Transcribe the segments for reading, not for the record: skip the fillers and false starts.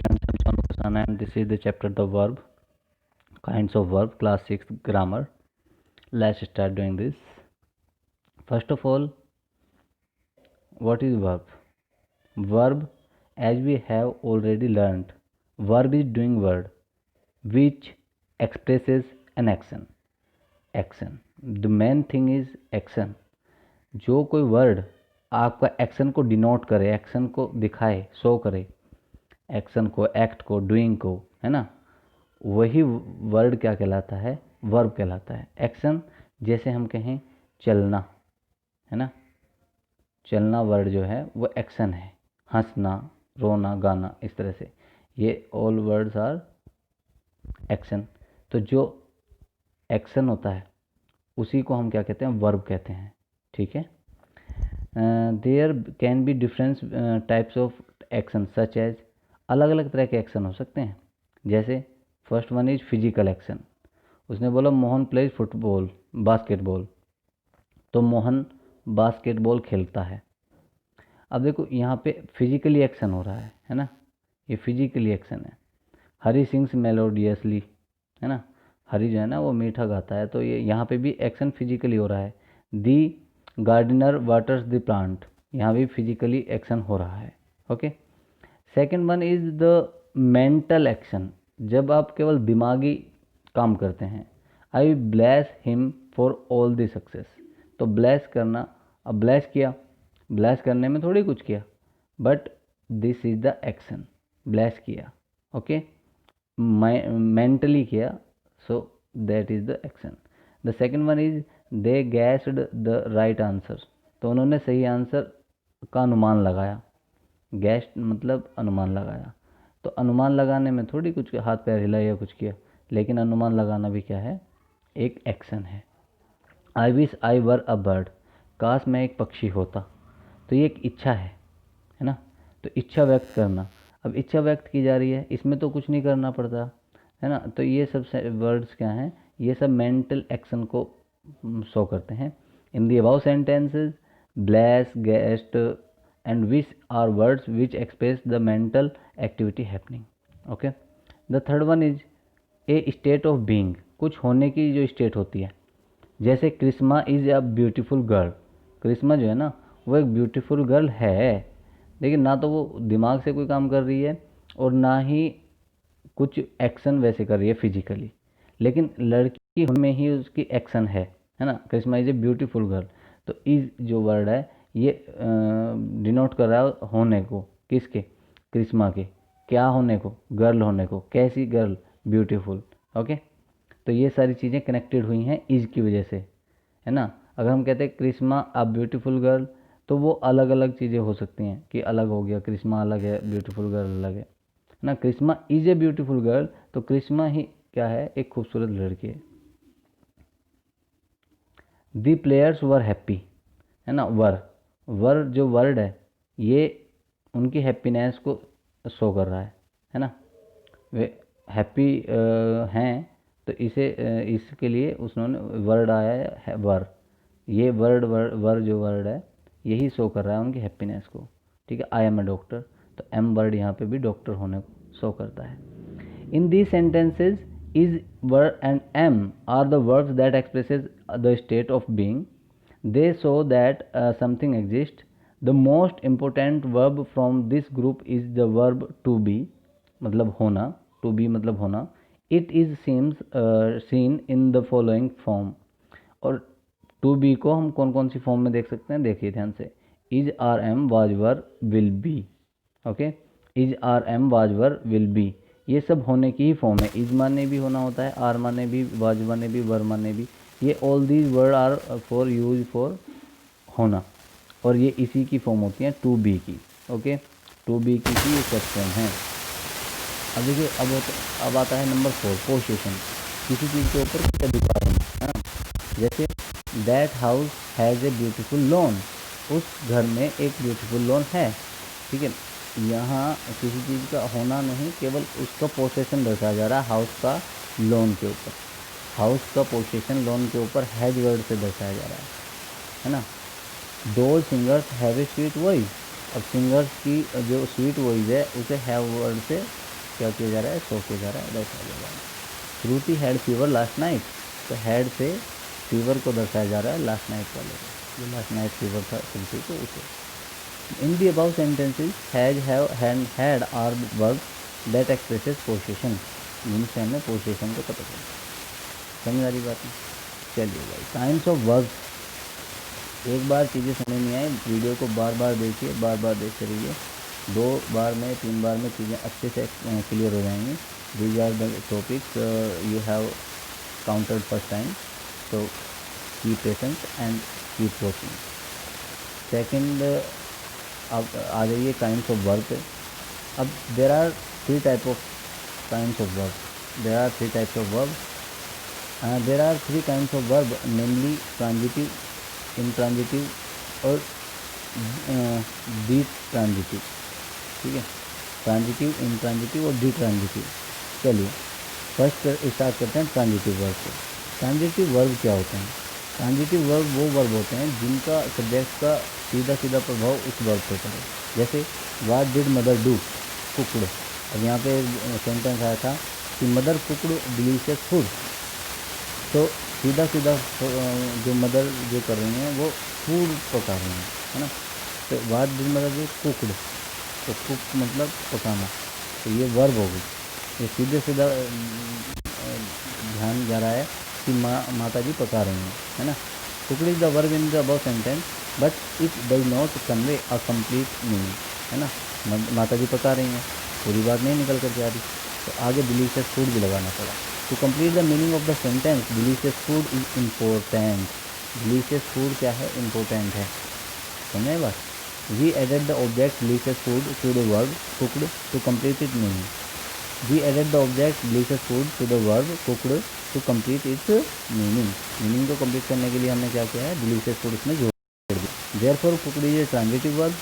Friends, I'm Sonu Kasana and this is the chapter the verb, kinds of verb, class 6 grammar. Let's start doing this. First of all, what is verb? Verb, as we have already learned, verb is doing word which expresses an action. Action. The main thing is action. जो कोई word आपका action को denote करे, action को दिखाए, show करे, action को, act को, डूइंग को, है ना, वही वर्ड क्या कहलाता है? वर्ब कहलाता है। एक्शन, जैसे हम कहें चलना, है ना, चलना वर्ड जो है वो एक्शन है। हंसना, रोना, गाना, इस तरह से ये ऑल वर्ड्स आर एक्शन। तो जो एक्शन होता है उसी को हम क्या कहते हैं? वर्ब कहते हैं। ठीक है। There can be difference types of action such as, अलग अलग तरह के एक्शन हो सकते हैं। जैसे first one is physical action. उसने बोला मोहन प्लेज फुटबॉल, बास्केटबॉल, तो मोहन बास्केटबॉल खेलता है। अब देखो यहाँ पे फिजिकली एक्शन हो रहा है ना, ये फिजिकली एक्शन है। हरी सिंग्स मेलोडियसली, है ना, हरी जो है ना वो मीठा गाता है, तो ये यहाँ पे भी एक्शन फिजिकली हो रहा है। दी गार्डनर वाटर्स द प्लांट, यहाँ भी फिजिकली एक्शन हो रहा है। Okay. Second one is the mental action, जब आप केवल दिमागी काम करते हैं। आई bless him for all the success, तो ब्लेस करना, अब ब्लेस किया, ब्लेस करने में थोड़ी कुछ किया, but this is the action, bless किया। ओके, मेंटली किया, so that is the action. The second one is they gassed the right answer, तो उन्होंने सही आंसर का अनुमान लगाया। गैस्ट मतलब अनुमान लगाया, तो अनुमान लगाने में थोड़ी कुछ हाथ पैर हिला या कुछ किया, लेकिन अनुमान लगाना भी क्या है? एक एक्शन है। I wish I were a bird, काश मैं एक पक्षी होता, तो ये एक इच्छा है ना, तो इच्छा व्यक्त करना। अब इच्छा व्यक्त की जा रही है, इसमें तो कुछ नहीं करना पड़ता, है ना, तो ये सब वर्ड्स क्या हैं? ये सब मेंटल एक्शन को शो करते हैं। In the above sentences bless, guess and wish are words which express the mental activity happening. Okay. The third one is a state of being, कुछ होने की जो स्टेट होती है। जैसे Karishma is a beautiful girl, Karishma जो है ना वो एक ब्यूटीफुल गर्ल है, लेकिन ना तो वो दिमाग से कोई काम कर रही है और ना ही कुछ एक्शन वैसे कर रही है फिजिकली, लेकिन लड़की में ही उसकी एक्शन है ना। क्रिश्मा इज ए ब्यूटीफुल गर्ल, तो इज जो वर्ड है ये डिनोट कर रहा है होने को, किसके? क्रिश्मा के। क्या होने को? गर्ल होने को। कैसी गर्ल? ब्यूटीफुल। ओके, तो ये सारी चीज़ें कनेक्टेड हुई हैं इज की वजह से, है ना। अगर हम कहते हैं क्रिश्मा अ ब्यूटीफुल गर्ल, तो वो अलग अलग चीज़ें हो सकती हैं कि अलग हो गया, क्रिश्मा अलग है, ब्यूटीफुल गर्ल अलग है ना। क्रिश्मा इज ए ब्यूटीफुल गर्ल, तो क्रिश्मा ही क्या है? एक खूबसूरत लड़की है। दी प्लेयर्स वर हैप्पी, है ना। वर जो वर्ड है ये उनकी हैप्पीनेस को शो कर रहा है ना। वे हैप्पी हैं, तो इसे इसके लिए उसने वर्ड आया है वर। ये वर जो वर्ड है यही शो कर रहा है उनकी हैप्पीनेस को। ठीक है। आई एम ए डॉक्टर, तो एम वर्ड यहाँ पे भी डॉक्टर होने को शो करता है। In these sentences is were and am are the verbs that expresses the state of being, they show that something exists. The most important verb from this group is the verb to be, मतलब होना, to be मतलब होना। It is seen in the following form, और to be को हम कौन कौन सी form में देख सकते हैं? देखिए ध्यान से। is, are, am, was, were, will be। Okay, is, are, am, was, were, will be, ये सब होने की ही फॉर्म है। इज माने भी होना होता है, आर माने भी, वाज माने भी, वर माने भी। ये all these word are for use for होना, और ये इसी की फॉर्म होती है टू बी की। ओके, टू बी की ये सब फॉर्म है। अब देखिए, अब आता है नंबर 4, पोसेशन, किसी चीज़ के ऊपर कुछ अधिकार होना, है ना। जैसे that house has a beautiful lawn, उस घर में एक ब्यूटीफुल लॉन है। ठीक है, यहाँ किसी चीज़ का होना नहीं, केवल उसका पोसेशन दर्शाया जा रहा है हाउस का लोन के ऊपर। हाउस का पोसेशन लोन के ऊपर हैज वर्ड से दर्शाया जा रहा है ना। दो singers have a sweet voice, अब सिंगर्स की जो स्वीट वॉइस है उसे हैव वर्ड से क्या किया जा रहा है, सो किया जा रहा है, दर्शाया जा रहा है। श्रुति हैड फीवर लास्ट नाइट, तो हैड से फीवर को दर्शाया जा रहा है लास्ट नाइट वाले को, जो लास्ट नाइट फीवर था श्रुति को, उसे। In the above sentences has, have, had are verb that expresses possession, जिनसे हमें पोजीशन को पता चलता है। समझ आ रही बात है? चलिए भाई, काइंड्स ऑफ वर्ब। एक बार चीज़ें समझ नहीं आई, वीडियो को बार बार देखिए, बार बार देखते रहिए, 2 बार में 3 बार में चीज़ें अच्छे से क्लियर हो जाएंगी। These are the topics you have counted first time, so keep patient and keep watching. Second, अब आ जाइए काइंड्स ऑफ वर्ब पे। अब there are 3 type of kinds of verb, there are 3 types of verb, there are 3 kinds of verb, namely transitive, intransitive और ditransitive. ठीक है, transitive, intransitive और ditransitive. चलिए फर्स्ट स्टार्ट करते हैं transitive verb से। ट्रांजिटिव वर्ब क्या होते हैं? ट्रांजिटिव वर्ब वो वर्ब होते हैं जिनका सब्जेक्ट का सीधा सीधा प्रभाव उस वर्ब पर पड़े। जैसे व्हाट डिड मदर डू, कुकड़। अब यहाँ पे सेंटेंस आया था कि मदर कुकड़ डिलीशियस फूड, तो सीधा सीधा जो मदर जो कर रही हैं वो फूड पका रही हैं, है ना। तो व्हाट डिड मदर डू, कुकड़, तो कुक मतलब पकाना, तो ये वर्ब हो गई। ये सीधे सीधा ध्यान जा रहा है कि माता जी पका रही हैं, है ना। कुकड़ is the verb in the above sentence but it does not convey a complete meaning, है ना। माता जी पका रही हैं, पूरी बात नहीं निकल कर के आ रही, तो आगे डिलीशियस फूड भी लगाना पड़ा। To complete the meaning of the sentence delicious food is important. Delicious food क्या है, इम्पोर्टेंट है। समझे बात? We added the object delicious food to the verb cooked to complete it meaning. We added the object delicious food to the verb cooked to complete its meaning. Meaning को complete करने के लिए हमने क्या किया है, डिलीशियस फूड इसमें जोड़ दिया। Therefore cooked is a transitive verb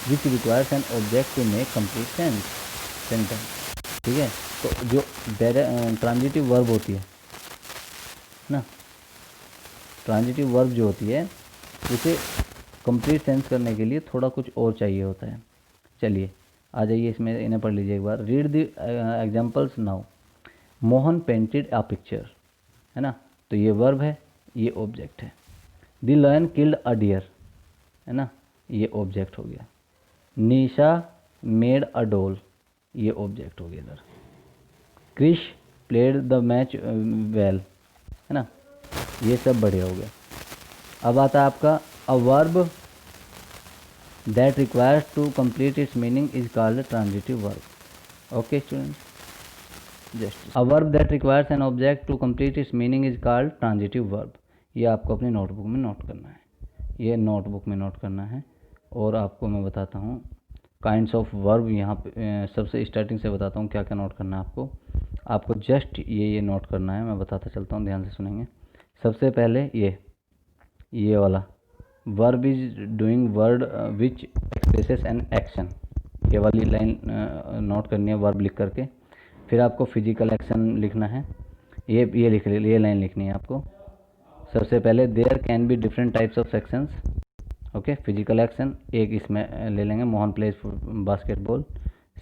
which requires an object to make complete sentence. ठीक है, तो जो ट्रांजिटिव वर्ब होती है ना, ट्रांजिटिव वर्ब जो होती है उसे कंप्लीट सेंस करने के लिए थोड़ा कुछ और चाहिए होता है। चलिए आ जाइए, इसमें इन्हें पढ़ लीजिए एक बार। Read the examples now. Mohan painted a picture, है ना, तो ये वर्ब है, ये ऑब्जेक्ट है। The lion killed a deer, है ना, ये ऑब्जेक्ट हो गया। निशा मेड अ डॉल, ये ऑब्जेक्ट हो गया इधर। Krish played the match well, है ना, ये सब बढ़िया हो गया। अब आता है आपका a verb that requires to complete its meaning is called transitive verb. Okay students, just a verb that requires an object to complete its meaning is called transitive verb. ये आपको अपनी नोटबुक में नोट करना है, ये notebook में note करना है। और आपको मैं बताता हूँ काइंड्स ऑफ वर्ब, यहाँ पे सबसे स्टार्टिंग से बताता हूँ क्या क्या नोट करना है आपको। आपको जस्ट ये नोट करना है, मैं बताता चलता हूँ, ध्यान से सुनेंगे। सबसे पहले ये वाला verb is doing word which expresses an action, ये वाली लाइन नोट करनी है वर्ब लिख करके। फिर आपको फिजिकल एक्शन लिखना है, ये लाइन लिखनी है आपको। सबसे पहले there can be different types of sections. Okay, physical action एक इसमें ले लेंगे, Mohan plays basketball.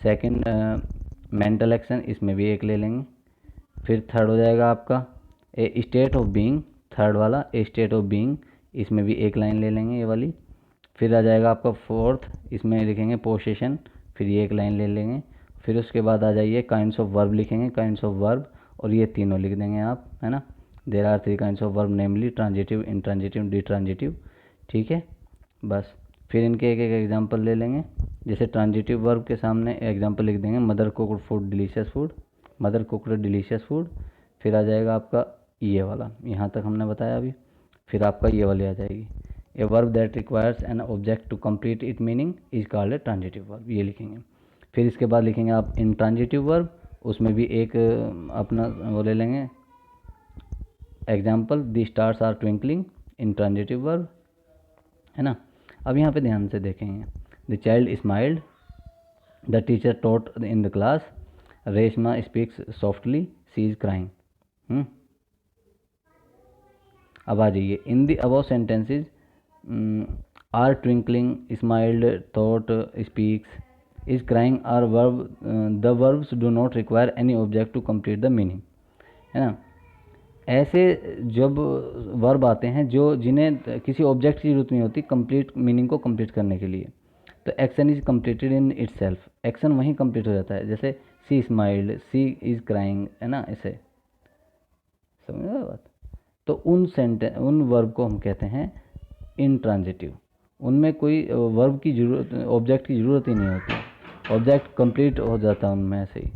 Second mental action, इसमें भी एक ले लेंगे। फिर थर्ड हो जाएगा आपका ए स्टेट ऑफ बीइंग, थर्ड वाला ए स्टेट ऑफ बीइंग, इसमें भी एक लाइन ले लेंगे, ये वाली। फिर आ जाएगा आपका फोर्थ, इसमें लिखेंगे पोसेशन, फिर ये एक लाइन ले लेंगे। फिर उसके बाद आ जाइए काइंड्स ऑफ वर्ब लिखेंगे, काइंड्स ऑफ वर्ब, और ये तीनों लिख देंगे आप, है ना। There are 3 kinds of verb namely transitive, intransitive, ditransitive. ठीक है, बस। फिर इनके एक एक एग्जांपल ले लेंगे। जैसे ट्रांजिटिव वर्ब के सामने एग्जांपल लिख देंगे, mother cooked food delicious food, mother cooked delicious food. फिर आ जाएगा आपका ये वाला, यहाँ तक हमने बताया अभी। फिर आपका ये वाली आ जाएगी, a verb that requires an object to complete it meaning is called a transitive verb, ये लिखेंगे। फिर इसके बाद लिखेंगे आप इंट्रांजिटिव वर्ब, उसमें भी एक अपना वो ले लेंगे example, the stars are twinkling, intransitive verb, है ना। अब यहाँ पे ध्यान से देखेंगे। The child smiled, the teacher taught in the class, Reshma speaks softly, she is crying. अब आ जाइए, in the above sentences are twinkling, smiled, thought, speaks, is crying are verb, the verbs do not require any object to complete the meaning, है ना। ऐसे जब verb आते हैं जो जिन्हें किसी ऑब्जेक्ट की जरूरत नहीं होती कंप्लीट मीनिंग को कंप्लीट करने के लिए, तो action is completed in itself, action वहीं कंप्लीट हो जाता है। जैसे सी स्माइल्ड, सी इज क्राइंग, है ना, ऐसे, समझ रहे हो बात। तो उन वर्ब को हम कहते हैं इंट्रांजिटिव, उनमें कोई वर्ब की जरूरत, ऑब्जेक्ट की जरूरत ही नहीं होती, ऑब्जेक्ट कंप्लीट हो जाता है उनमें ऐसे ही।